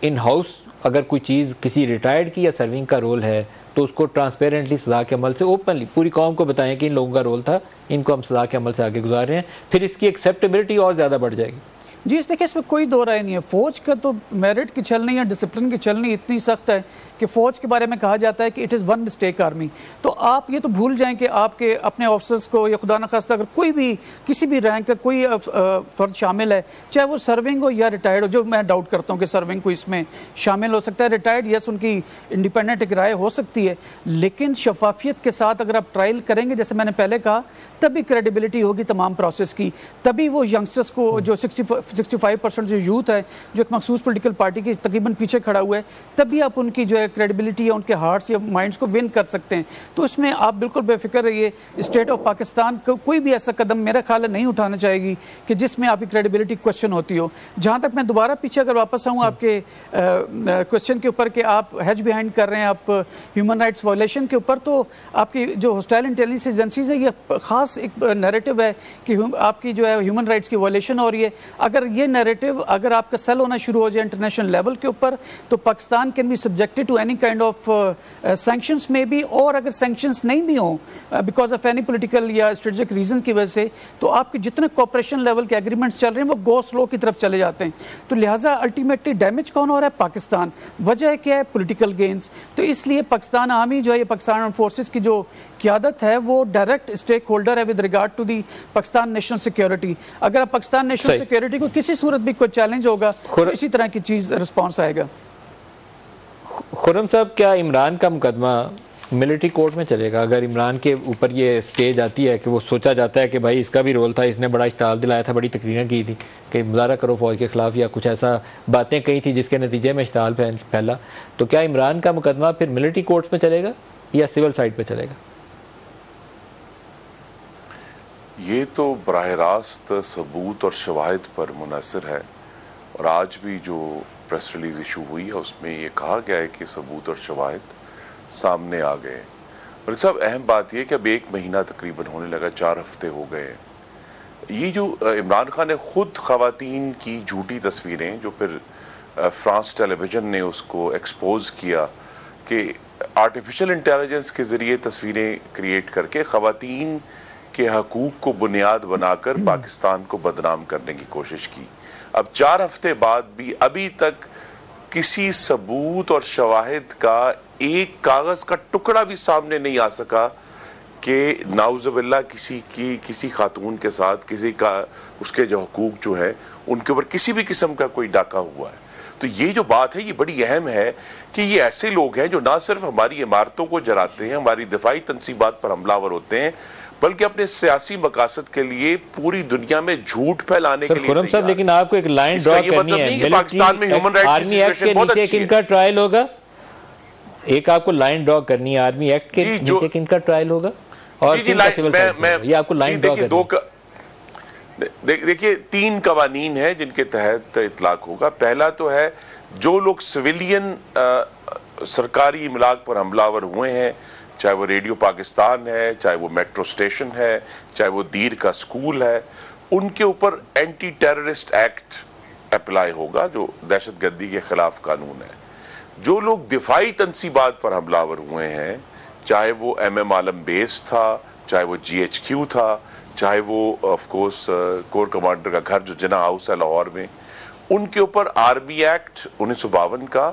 इन हाउस अगर कोई चीज़ किसी रिटायर्ड की या सर्विंग का रोल है तो उसको ट्रांसपेरेंटली सज़ा के अमल से ओपनली पूरी कौम को बताएं कि इन लोगों का रोल था, इनको हम सज़ा के अमल से आगे गुजार रहे हैं, फिर इसकी एक्सेप्टेबिलिटी और ज़्यादा बढ़ जाएगी। जी, इस देखिए इसमें कोई दो राय नहीं है। फौज का तो मेरिट की छलनी या डिसिप्लिन की छलनी इतनी सख्त है कि फौज के बारे में कहा जाता है कि it is one mistake army. तो आप ये तो भूल जाएं कि आपके अपने ऑफिसर्स को या खुदा न खास्ता अगर कोई भी किसी भी रैंक का कोई फर्द शामिल है, चाहे वो सर्विंग हो या रिटायर्ड हो, जो मैं डाउट करता हूँ कि सर्विंग को इसमें शामिल हो सकता है, रिटायर्ड यस उनकी इंडिपेंडेंट एक राय हो सकती है, लेकिन शफाफियत के साथ अगर आप ट्रायल करेंगे जैसे मैंने पहले कहा, तभी क्रेडिबिलिटी होगी तमाम प्रोसेस की, तभी वो यंगस्टर्स को जो 65% जो यूथ है जो एक मखसूस पोलिटिकल पार्टी के तकरीबन पीछे खड़ा हुआ है, तभी आप उनकी जो है क्रेडिबिलिटी या उनके हार्ट्स या माइंड्स को विन कर सकते हैं। तो इसमें आप बिल्कुल बेफिक्र रहिए, स्टेट ऑफ पाकिस्तान को कोई भी ऐसा कदम मेरा ख्याल है नहीं उठाना चाहेगी कि जिसमें आपकी क्रेडिबिलिटी क्वेश्चन होती हो। जहाँ तक मैं दोबारा पीछे अगर वापस आऊँ आपके क्वेश्चन के ऊपर कि आप हेज बिहाइंड कर रहे हैं आप ह्यूमन राइट्स वायलेशन के ऊपर, तो आपकी जो होस्टाइल इंटेलिजेंस एजेंसीज है ये ख़ास एक नैरेटिव है कि आपकी जो है ह्यूमन राइट्स की वायलेशन हो रही है। अगर ये नैरेटिव अगर आपका सेल होना शुरू हो जाए इंटरनेशनल लेवल के ऊपर, तो Pakistan can be subjected to any kind of sanctions में भी, और अगर सैंक्शंस नहीं भी हों बिकॉज ऑफ एनी पॉलिटिकल या स्ट्रेटेजिक रीजन की वजह से, तो आपके जितने कॉपरेशन लेवल के एग्रीमेंट्स चल रहे हैं वो गो स्लो की तरफ चले जाते हैं। तो लिहाजा अल्टीमेटली डैमेज कौन हो रहा है? पाकिस्तान। वजह क्या है? Political gains. तो इसलिए पाकिस्तान आर्मी जो है, पाकिस्तान आर्म फोर्सेस की जो क़यादत है वो डायरेक्ट स्टेक होल्डर है with regard to the Pakistan national security. अगर आप पाकिस्तान नेशनल सिक्योरिटी को किसी सूरत भी कोई चैलेंज होगा तो इसी तरह की चीज़ रिस्पॉन्स आएगा। खुर्रम साहब, क्या इमरान का मुकदमा मिलिट्री कोर्ट में चलेगा? अगर इमरान के ऊपर ये स्टेज आती है कि वो सोचा जाता है कि भाई इसका भी रोल था, इसने बड़ा इश्ताल दिलाया था, बड़ी तकरीरें की थी कि मुजाहरा करो फौज के खिलाफ, या कुछ ऐसा बातें कही थी जिसके नतीजे में इश्ताल फैला, तो क्या इमरान का मुकदमा फिर मिलिट्री कोर्ट में चलेगा या सिविल साइड पे चलेगा? ये तो बराह रास्त सबूत और शवाहिद पर मुनहसर है, और आज भी जो प्रेस रिलीज इशू हुई है उसमें ये कहा गया है कि सबूत और शवाहिद सामने आ गए। और साहब, अहम बात यह कि अब 1 महीना तकरीबन होने लगा, 4 हफ्ते हो गए। ये जो इमरान खान ने खुद ख़वातीन की झूठी तस्वीरें, जो फिर फ्रांस टेलीविज़न ने उसको एक्सपोज किया कि आर्टिफिशियल इंटेलिजेंस के ज़रिए तस्वीरें क्रिएट करके ख़वातीन के हकूक़ को बुनियाद बनाकर पाकिस्तान को बदनाम करने की कोशिश की। अब 4 हफ्ते बाद भी अभी तक किसी सबूत और शवाहिद का एक कागज़ का टुकड़ा भी सामने नहीं आ सका कि नाउज़ुबिल्लाह किसी खातून के साथ किसी का उसके जो हकूक़ जो है उनके ऊपर किसी भी किस्म का कोई डाका हुआ है। तो ये जो बात है ये बड़ी अहम है कि ये ऐसे लोग हैं जो ना सिर्फ हमारी इमारतों को जलाते हैं, हमारी दिफाई तंसीबात पर हमलावर होते हैं, बल्कि अपने सियासी मकासद के लिए पूरी दुनिया में झूठ फैलाने के लिए। खुर्रम साहब, लेकिन आपको एक लाइन ड्रॉ करनी है, पाकिस्तान में ह्यूमन राइट्स की सिचुएशन बहुत अच्छी है। किनका ट्रायल होगा? एक आपको लाइन ड्रॉ करनी है, आर्मी एक्ट के नीचे किनका ट्रायल होगा और किनका सिविल साइड? ये आपको लाइन ड्रॉ करनी है। देखिए 3 कवानीन है जिनके तहत इतलाक होगा। पहला तो है जो लोग सिविलियन सरकारी इमलाक पर हमलावर हुए हैं, चाहे वो रेडियो पाकिस्तान है, चाहे वो मेट्रो स्टेशन है, चाहे वो दीर का स्कूल है, उनके ऊपर एंटी टेररिस्ट एक्ट अप्लाई होगा जो दहशतगर्दी के खिलाफ कानून है। जो लोग दिफाई तंसीबात पर हमलावर हुए हैं, चाहे वो MM आलम बेस था, चाहे वो GHQ था, चाहे वो ऑफ कोर्स कोर कमांडर का घर जो जिना हाउस है लाहौर में, उनके ऊपर आर्मी एक्ट 1952 का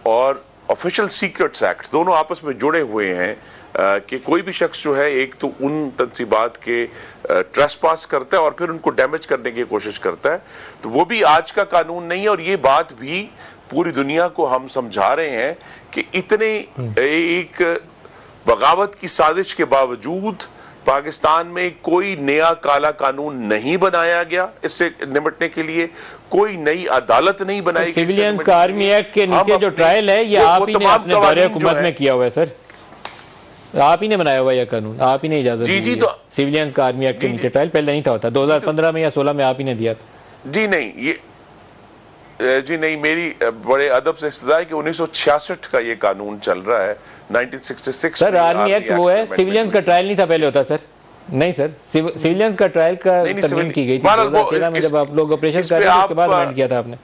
और ऑफिशियल सीक्रेट्स एक्ट दोनों आपस में जुड़े हुए हैं कि कोई भी शख्स जो है एक तो उन तंसीबात के ट्रेसपास करता है और फिर उनको डैमेज करने की कोशिश करता है, तो वो भी आज का कानून नहीं है। और ये बात भी पूरी दुनिया को हम समझा रहे हैं कि इतने एक बगावत की साजिश के बावजूद पाकिस्तान में कोई नया काला कानून नहीं बनाया गया। इससे निपटने के लिए कोई नई अदालत नहीं बनाई गई। सिविलियंस का आर्मी एक्ट के नीचे जो ट्रायल है ये आप ही ने अपने दौरे हुकूमत में किया हुआ है सर, आप ही ने बनाया हुआ यह कानून, आप ही ने इजाजत दी। जी, तो सिविलियंस का आर्मी एक्ट के नीचे ट्रायल पहले नहीं था होता, 2015 में या 16 में आप ही ने दिया था। जी नहीं, मेरी बड़े अदब से इस्तदा है कि 1966 का ये कानून चल रहा है, 1966 सर आर्मी एक्ट वो है, सिविलियंस का ट्रायल नहीं था पहले होता सर। नहीं सर, सिविलियंस का ट्रायल का तरमीम की गई थी 2013 में जब आप लोग ऑपरेशन कर रहे थे, उसके बाद अमेंड किया था आपने।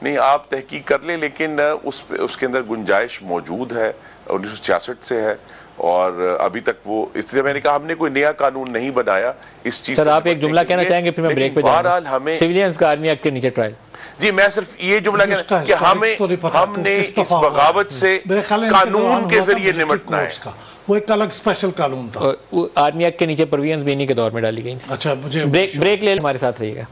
नहीं, आप तहकीक कर लें, लेकिन उसके अंदर गुंजाइश मौजूद है, 1966 से है, और अभी तक वो, इसलिए मैंने कहा हमने कोई नया कानून नहीं बनाया इस चीज। सर आप एक जुमला कहना चाहेंगे, फिर मैं ब्रेक पे जाऊंगा। बहरहाल हमें सिविलियंस का आर्मी एक्ट के नीचे ट्रायल। जी, मैं सिर्फ ये जुमला कहना कि हमने इस बगावत से कानून के जरिए निपटना है। वो एक अलग स्पेशल कानून था, वो आर्मी एक्ट के नीचे प्रोविजंस भी इन्हीं के दौर में डाली गई। अच्छा, मुझे ब्रेक ले, हमारे साथ रहिएगा।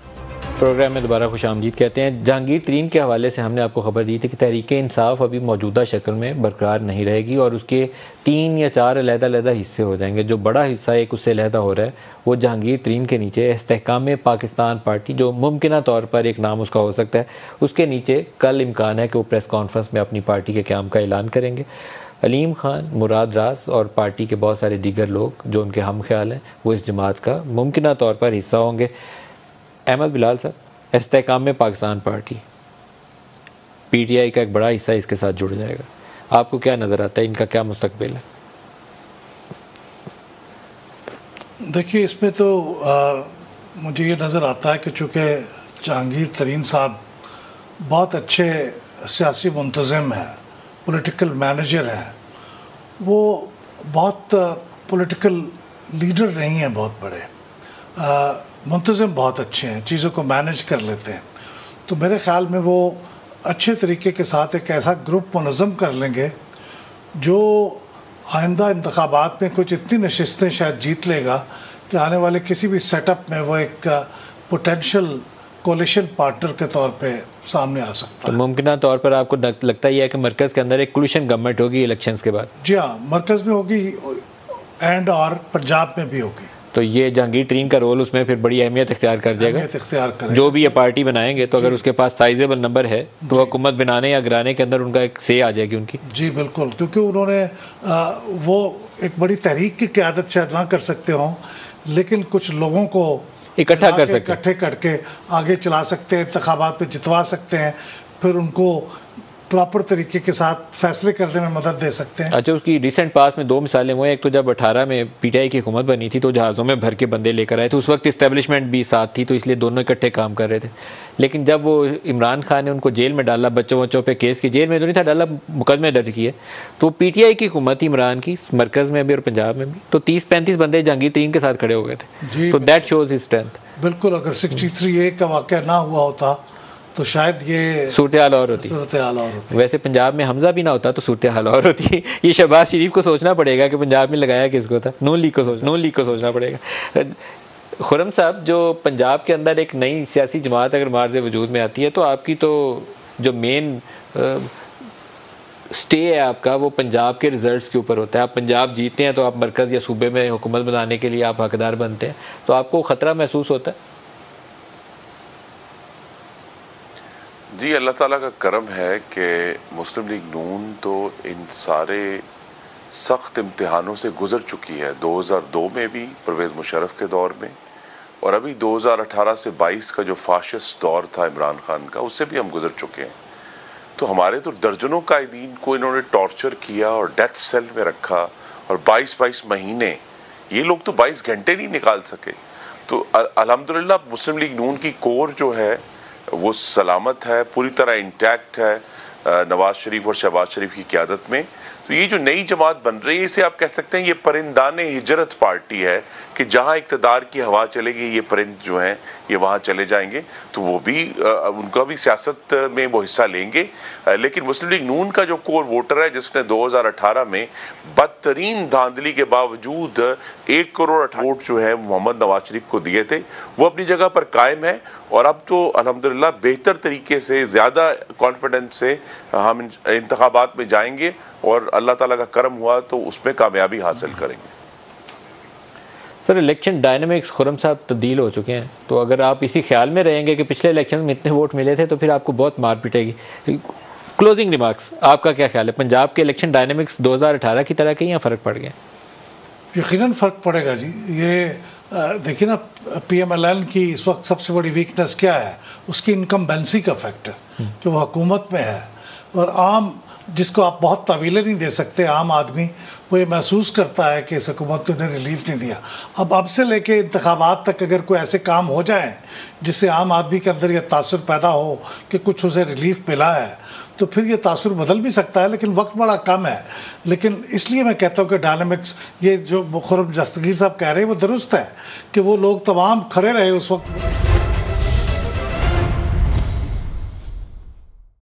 प्रोग्राम में दोबारा खुशामदीद कहते हैं। जहांगीर तरीन के हवाले से हमने आपको खबर दी थी कि तहरीक इंसाफ अभी मौजूदा शक्ल में बरकरार नहीं रहेगी और उसके 3 या 4 अलग-अलग हिस्से हो जाएंगे। जो बड़ा हिस्सा एक उससे अलहदा हो रहा है वो जहांगीर तरीन के नीचे इस्तेहकाम पाकिस्तान पार्टी, जो मुमकिन तौर पर एक नाम उसका हो सकता है, उसके नीचे कल इम्कान है कि वो प्रेस कॉन्फ्रेंस में अपनी पार्टी के क़याम का ऐलान करेंगे। अलीम खान, मुराद रास और पार्टी के बहुत सारे दीगर लोग जो उनके हम ख्याल हैं वो इस जमात का मुमकिन तौर पर हिस्सा होंगे। अहमद बिलाल साहब, इस्तेहकाम में पाकिस्तान पार्टी, PTI का एक बड़ा हिस्सा इसके साथ जुड़ जाएगा, आपको क्या नज़र आता है, इनका क्या मुस्तकबिल है? देखिए, इसमें तो मुझे ये नज़र आता है कि चूँकि जहांगीर तरीन साहब बहुत अच्छे सियासी मुंतज़िम हैं, पॉलिटिकल मैनेजर हैं, वो बहुत पॉलिटिकल लीडर नहीं हैं, बहुत बड़े मुंतज़िम बहुत अच्छे हैं, चीज़ों को मैनेज कर लेते हैं। तो मेरे ख़्याल में वो अच्छे तरीके के साथ एक ऐसा ग्रुप मुनज़्ज़म कर लेंगे जो आइंदा इंतखाबात में कुछ इतनी नशिस्तें शायद जीत लेगा कि आने वाले किसी भी सेटअप में वो एक पोटेंशियल कोलिशन पार्टनर के तौर पे सामने आ सकता है। तो मुमकिन तौर पर आपको लगता ही है कि मरकज़ के अंदर एक कोलिशन गवर्नमेंट होगी इलेक्शंस के बाद? जी हाँ, मरकज़ में होगी एंड और पंजाब में भी होगी। तो ये जहांगीर तरीन का रोल उसमें फिर बड़ी अहमियत इख्तियार कर जाएगा। जो भी ये पार्टी बनाएंगे तो अगर उसके पास साइजेबल नंबर है तो हुकूमत बनाने या गिराने के अंदर उनका एक से आ जाएगी उनकी। जी बिल्कुल, क्योंकि उन्होंने वो एक बड़ी तहरीक की क़यादत शायद ना कर सकते हों, लेकिन कुछ लोगों को इकट्ठा कर सकते, इकट्ठे करके आगे चला सकते हैं, इंतखाबात में जितवा सकते हैं, फिर उनको प्रॉपर तरीके के साथ फैसले करने में मदद दे सकते हैं। अच्छा, उसकी रिसेंट पास में 2 मिसालें हुई। एक तो जब 18 में PTI की हुकूमत बनी थी तो जहाज़ों में भर के बंदे लेकर आए थे, उस वक्त इस्टेब्लिशमेंट भी साथ थी तो इसलिए दोनों इकट्ठे काम कर रहे थे। लेकिन जब वो इमरान खान ने उनको जेल में डाला, बच्चों पे केस की, जेल में तो नहीं था डाला, मुकदमे दर्ज किए, तो PTI की हुकूमत इमरान की मरकज़ में भी और पंजाब में भी, तो 30-35 बंदे जहांगीर तरीन के साथ खड़े हो गए थे। तो दैट शोज हिज स्ट्रेंथ। बिल्कुल, अगर 63A का वाक़या ना हुआ होता तो शायद ये सूरत हाल और होती। वैसे पंजाब में हमजा भी ना होता तो सूरत हाल और होती। ये शहबाज शरीफ को सोचना पड़ेगा कि पंजाब में लगाया किसको था। नून लीग को सोचना पड़ेगा। खुर्रम साहब, जो पंजाब के अंदर एक नई सियासी जमात अगर मार्ज़े वजूद में आती है तो आपकी तो जो मेन स्टे है आपका वो पंजाब के रिजल्ट्स के ऊपर होता है। आप पंजाब जीतते हैं तो आप मरकज़ या सूबे में हुकूमत बनाने के लिए आप हकदार बनते हैं, तो आपको ख़तरा महसूस होता है? जी, अल्लाह ताला का करम है कि मुस्लिम लीग नून तो इन सारे सख्त इम्तिहानों से गुज़र चुकी है। 2002 में भी परवेज़ मुशर्रफ के दौर में, और अभी 2018 से 22 का जो फाशिस्ट दौर था इमरान खान का, उससे भी हम गुज़र चुके हैं। तो हमारे तो दर्जनों कायदीन को इन्होंने टॉर्चर किया और डेथ सेल में रखा, और 22-22 महीने, ये लोग तो 22 घंटे नहीं निकाल सके। तो अल्हम्दुलिल्लाह मुस्लिम लीग नून की कोर जो है वो सलामत है, पूरी तरह इंटैक्ट है नवाज शरीफ और शहबाज शरीफ की क़यादत में। तो ये जो नई जमात बन रही है, इसे आप कह सकते हैं ये परिंदाने हिजरत पार्टी है कि जहाँ इक़्तिदार की हवा चलेगी ये परिंद जो हैं ये वहाँ चले जाएंगे। तो वो भी उनका भी सियासत में वो हिस्सा लेंगे। लेकिन मुस्लिम लीग नून का जो कोर वोटर है जिसने 2018 में बदतरीन धांधली के बावजूद 1 करोड़ वोट जो है मोहम्मद नवाज शरीफ को दिए थे, वो अपनी जगह पर कायम है। और अब तो अल्हम्दुलिल्लाह बेहतर तरीके से, ज़्यादा कॉन्फिडेंस से हम इंतखाबात में जाएंगे और अल्लाह ताला का करम हुआ तो उसमें कामयाबी हासिल करेंगे। सर, इलेक्शन डायनामिक्स खुर्रम साहब तब्दील हो चुके हैं, तो अगर आप इसी ख्याल में रहेंगे कि पिछले इलेक्शन में इतने वोट मिले थे तो फिर आपको बहुत मार पिटेगी। क्लोजिंग रिमार्क्स, आपका क्या ख्याल है? पंजाब के इलेक्शन डायनामिक्स 2018 की तरह के या फ़र्क पड़ गए? यकीनन फ़र्क पड़ेगा जी। ये देखिए ना, PMLN की इस वक्त सबसे बड़ी वीकनेस क्या है? उसकी इनकम्बेंसी का फैक्टर, कि वो हुकूमत में है और आम जिसको आप बहुत तवीलें नहीं दे सकते, आम आदमी वो ये महसूस करता है कि इस हुकूमत ने उन्हें रिलीफ नहीं दिया। अब से लेके इंतखाबात तक अगर कोई ऐसे काम हो जाए जिससे आम आदमी के अंदर यह तासुर पैदा हो कि कुछ उसे रिलीफ मिला है, तो फिर ये तासुर बदल भी सकता है, लेकिन वक्त बड़ा कम है। लेकिन इसलिए मैं कहता हूँ कि डायनामिक्स, ये जो खुर्रम दस्तगीर साहब कह रहे हैं वो दुरुस्त है कि वो लोग तमाम खड़े रहे उस वक्त।